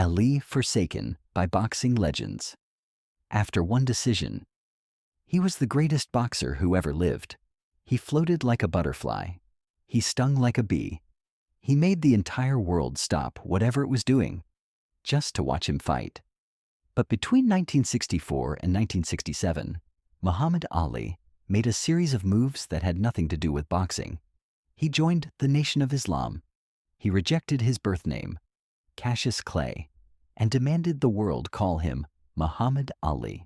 Ali forsaken by boxing legends. After one decision, he was the greatest boxer who ever lived. He floated like a butterfly. He stung like a bee. He made the entire world stop whatever it was doing just to watch him fight. But between 1964 and 1967, Muhammad Ali made a series of moves that had nothing to do with boxing. He joined the Nation of Islam. He rejected his birth name, Cassius Clay, and demanded the world call him Muhammad Ali.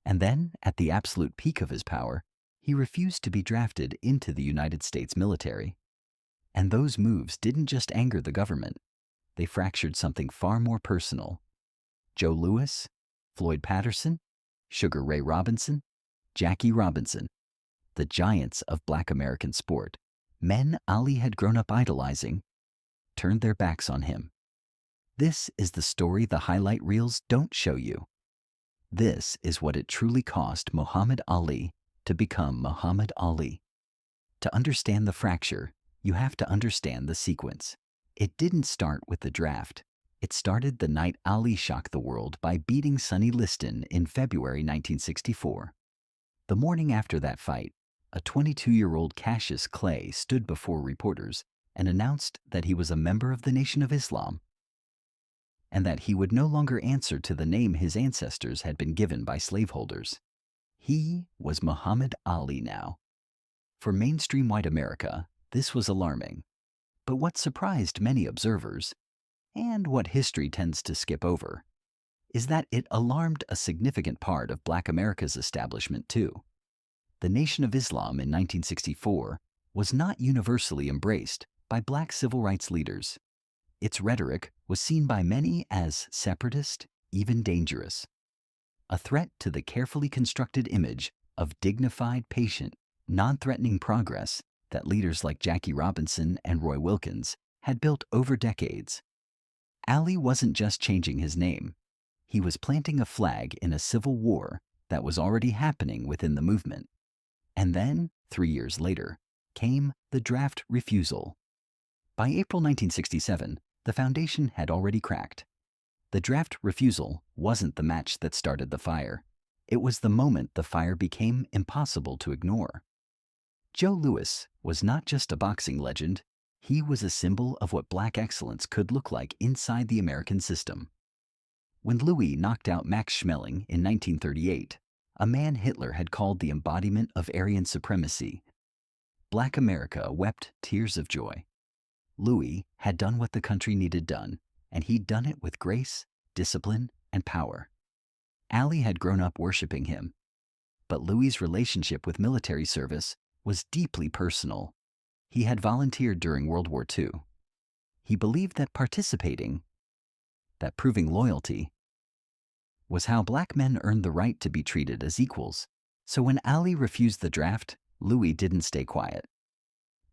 And then, at the absolute peak of his power, he refused to be drafted into the United States military. And those moves didn't just anger the government. They fractured something far more personal. Joe Louis, Floyd Patterson, Sugar Ray Robinson, Jackie Robinson, the giants of Black American sport, men Ali had grown up idolizing, turned their backs on him. This is the story the highlight reels don't show you. This is what it truly cost Muhammad Ali to become Muhammad Ali. To understand the fracture, you have to understand the sequence. It didn't start with the draft. It started the night Ali shocked the world by beating Sonny Liston in February 1964. The morning after that fight, a 22-year-old Cassius Clay stood before reporters and announced that he was a member of the Nation of Islam and that he would no longer answer to the name his ancestors had been given by slaveholders. He was Muhammad Ali now. For mainstream white America, this was alarming. But what surprised many observers, and what history tends to skip over, is that it alarmed a significant part of Black America's establishment too. The Nation of Islam in 1964 was not universally embraced by Black civil rights leaders. Its rhetoric was seen by many as separatist, even dangerous. A threat to the carefully constructed image of dignified, patient, non-threatening progress that leaders like Jackie Robinson and Roy Wilkins had built over decades. Ali wasn't just changing his name. He was planting a flag in a civil war that was already happening within the movement. And then, 3 years later, came the draft refusal. By April 1967, the foundation had already cracked. The draft refusal wasn't the match that started the fire. It was the moment the fire became impossible to ignore. Joe Louis was not just a boxing legend, he was a symbol of what Black excellence could look like inside the American system. When Louis knocked out Max Schmeling in 1938, a man Hitler had called the embodiment of Aryan supremacy, Black America wept tears of joy. Louis had done what the country needed done, and he'd done it with grace, discipline, and power. Ali had grown up worshiping him, but Louis's relationship with military service was deeply personal. He had volunteered during World War II. He believed that participating, that proving loyalty, was how Black men earned the right to be treated as equals. So when Ali refused the draft, Louis didn't stay quiet.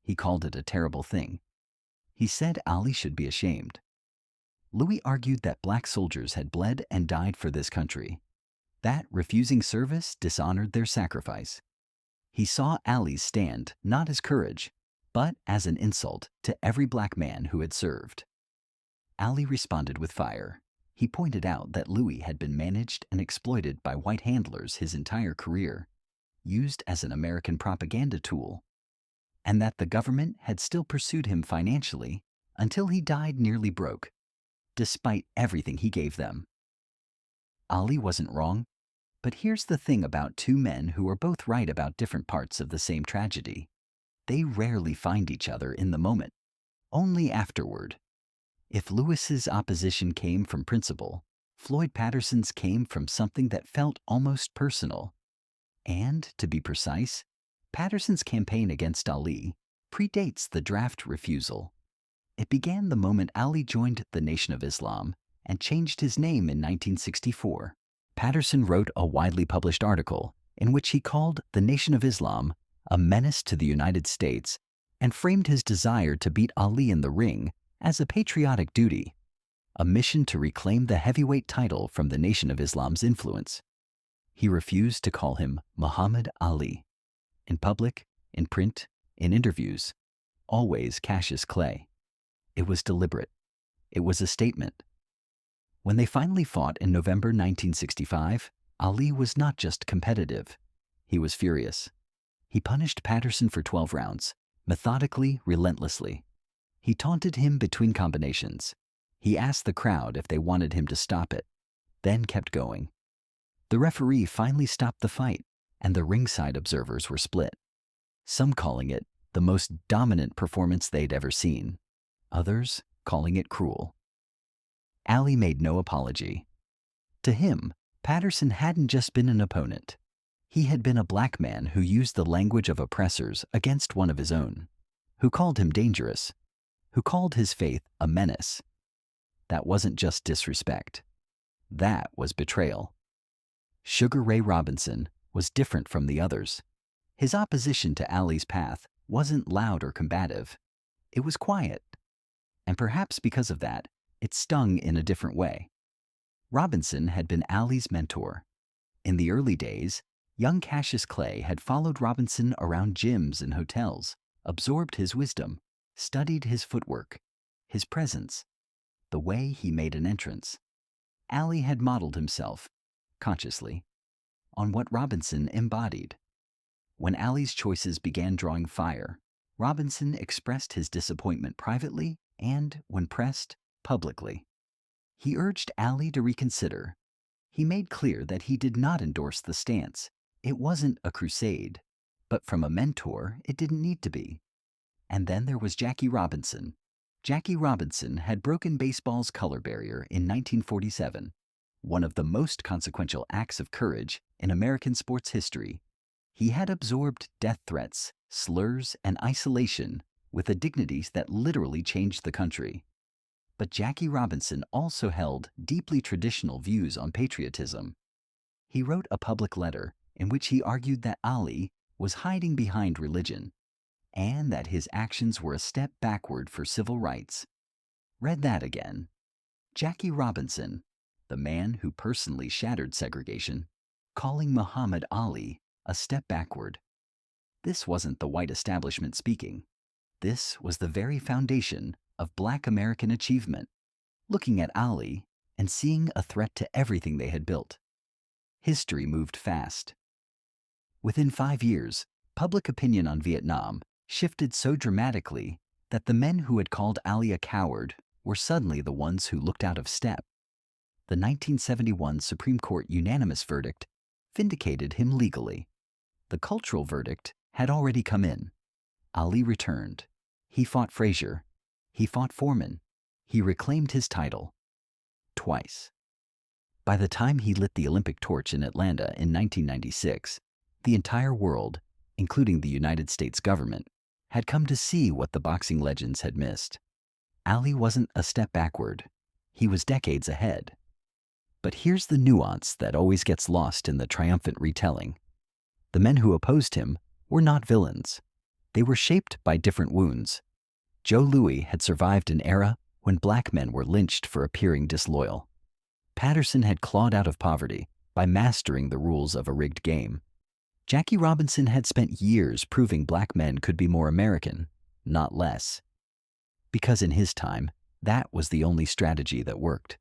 He called it a terrible thing. He said Ali should be ashamed. Louis argued that Black soldiers had bled and died for this country, that refusing service dishonored their sacrifice. He saw Ali's stand not as courage, but as an insult to every Black man who had served. Ali responded with fire. He pointed out that Louis had been managed and exploited by white handlers his entire career, used as an American propaganda tool, and that the government had still pursued him financially until he died nearly broke, despite everything he gave them. Ali wasn't wrong, but here's the thing about two men who are both right about different parts of the same tragedy. They rarely find each other in the moment, only afterward. If Louis's opposition came from principle, Floyd Patterson's came from something that felt almost personal. And, to be precise, Patterson's campaign against Ali predates the draft refusal. It began the moment Ali joined the Nation of Islam and changed his name in 1964. Patterson wrote a widely published article in which he called the Nation of Islam a menace to the United States and framed his desire to beat Ali in the ring as a patriotic duty, a mission to reclaim the heavyweight title from the Nation of Islam's influence. He refused to call him Muhammad Ali. In public, in print, in interviews, always Cassius Clay. It was deliberate. It was a statement. When they finally fought in November 1965, Ali was not just competitive. He was furious. He punished Patterson for 12 rounds, methodically, relentlessly. He taunted him between combinations. He asked the crowd if they wanted him to stop it, then kept going. The referee finally stopped the fight, and the ringside observers were split. Some calling it the most dominant performance they'd ever seen, others calling it cruel. Ali made no apology. To him, Patterson hadn't just been an opponent. He had been a black man who used the language of oppressors against one of his own, who called him dangerous, who called his faith a menace. That wasn't just disrespect. That was betrayal. Sugar Ray Robinson was different from the others. His opposition to Ali's path wasn't loud or combative. It was quiet. And perhaps because of that, it stung in a different way. Robinson had been Ali's mentor. In the early days, young Cassius Clay had followed Robinson around gyms and hotels, absorbed his wisdom, studied his footwork, his presence, the way he made an entrance. Ali had modeled himself, consciously, on what Robinson embodied. When Ali's choices began drawing fire, Robinson expressed his disappointment privately and, when pressed, publicly. He urged Ali to reconsider. He made clear that he did not endorse the stance. It wasn't a crusade, but from a mentor, it didn't need to be. And then there was Jackie Robinson. Jackie Robinson had broken baseball's color barrier in 1947, one of the most consequential acts of courage in American sports history. He had absorbed death threats, slurs, and isolation with a dignity that literally changed the country. But Jackie Robinson also held deeply traditional views on patriotism. He wrote a public letter in which he argued that Ali was hiding behind religion and that his actions were a step backward for civil rights. Read that again. Jackie Robinson, the man who personally shattered segregation, calling Muhammad Ali a step backward. This wasn't the white establishment speaking. This was the very foundation of Black American achievement, looking at Ali and seeing a threat to everything they had built. History moved fast. Within 5 years, public opinion on Vietnam shifted so dramatically that the men who had called Ali a coward were suddenly the ones who looked out of step. The 1971 Supreme Court unanimous verdict vindicated him legally. The cultural verdict had already come in. Ali returned. He fought Frazier. He fought Foreman. He reclaimed his title. Twice. By the time he lit the Olympic torch in Atlanta in 1996, the entire world, including the United States government, had come to see what the boxing legends had missed. Ali wasn't a step backward. He was decades ahead. But here's the nuance that always gets lost in the triumphant retelling. The men who opposed him were not villains. They were shaped by different wounds. Joe Louis had survived an era when black men were lynched for appearing disloyal. Patterson had clawed out of poverty by mastering the rules of a rigged game. Jackie Robinson had spent years proving black men could be more American, not less. Because in his time, that was the only strategy that worked.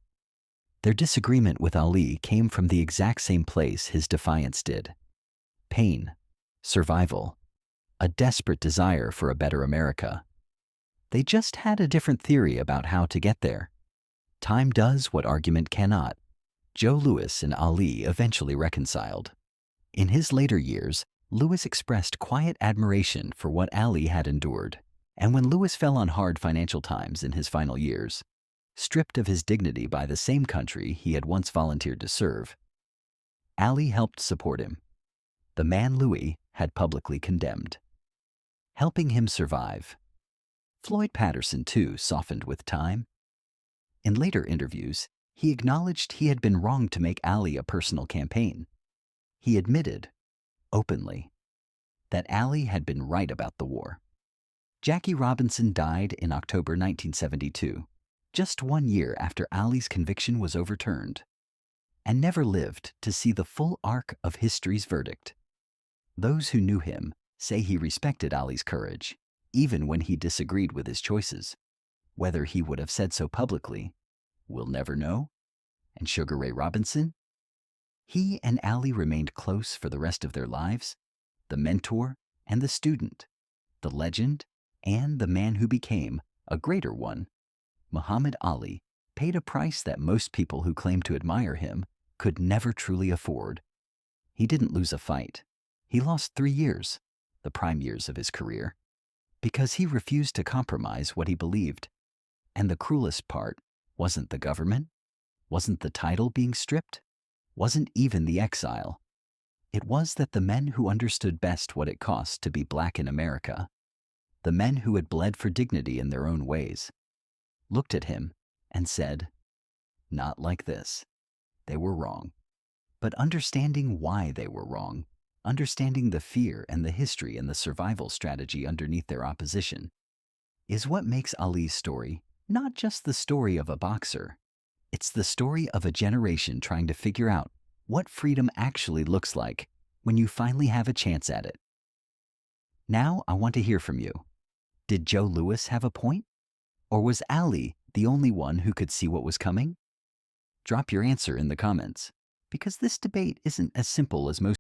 Their disagreement with Ali came from the exact same place his defiance did. Pain, survival, a desperate desire for a better America. They just had a different theory about how to get there. Time does what argument cannot. Joe Louis and Ali eventually reconciled. In his later years, Louis expressed quiet admiration for what Ali had endured, and when Louis fell on hard financial times in his final years, stripped of his dignity by the same country he had once volunteered to serve, Ali helped support him. The man Louis had publicly condemned, helping him survive. Floyd Patterson, too, softened with time. In later interviews, he acknowledged he had been wrong to make Ali a personal campaign. He admitted, openly, that Ali had been right about the war. Jackie Robinson died in October 1972, just 1 year after Ali's conviction was overturned, and never lived to see the full arc of history's verdict. Those who knew him say he respected Ali's courage, even when he disagreed with his choices. Whether he would have said so publicly, we'll never know. And Sugar Ray Robinson? He and Ali remained close for the rest of their lives, the mentor and the student, the legend and the man who became a greater one. Muhammad Ali paid a price that most people who claim to admire him could never truly afford. He didn't lose a fight. He lost 3 years, the prime years of his career, because he refused to compromise what he believed. And the cruelest part wasn't the government, wasn't the title being stripped, wasn't even the exile. It was that the men who understood best what it cost to be black in America, the men who had bled for dignity in their own ways, looked at him and said, "Not like this." They were wrong. But understanding why they were wrong, understanding the fear and the history and the survival strategy underneath their opposition, is what makes Ali's story not just the story of a boxer. It's the story of a generation trying to figure out what freedom actually looks like when you finally have a chance at it. Now I want to hear from you. Did Joe Louis have a point? Or was Ali the only one who could see what was coming? Drop your answer in the comments, because this debate isn't as simple as most